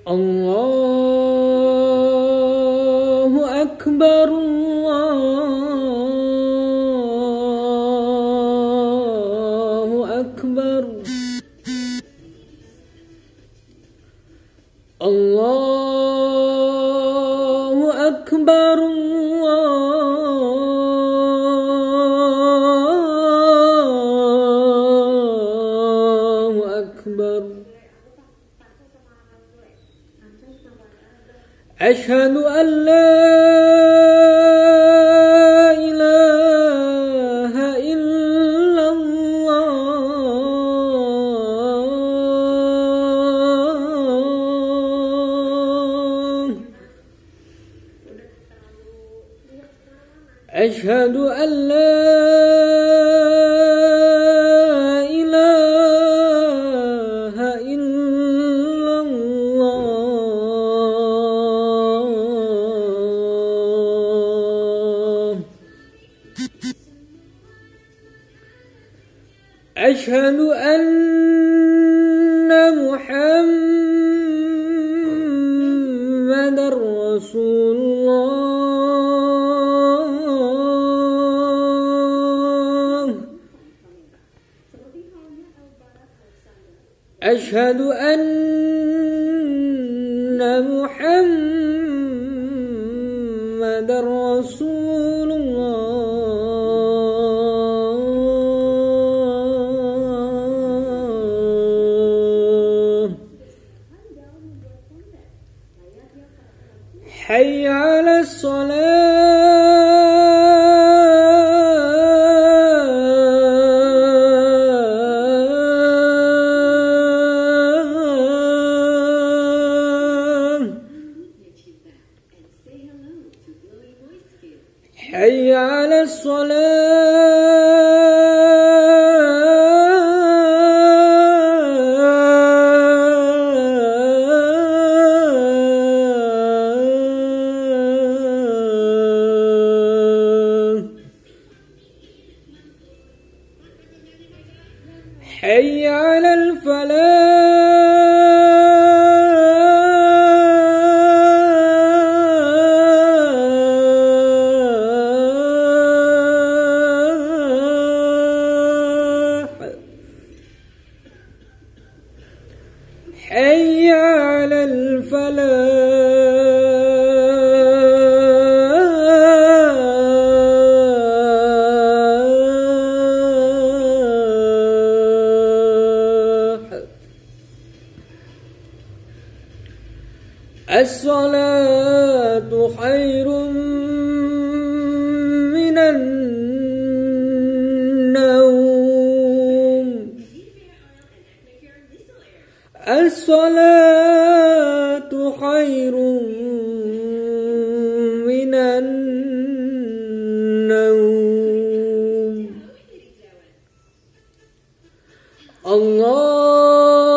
الله أكبر الله أكبر الله أكبر الله أكبر أشهد أن لا إله إلا الله أشهد أن لا إله إلا الله أشهد أن محمدًا رسول الله أشهد أن محمدًا رسول الله حي على الصلاة حي على الصلاة حي على الفلاح حي على الفلاح الصلاة خير من النوم الصلاة خير من النوم الله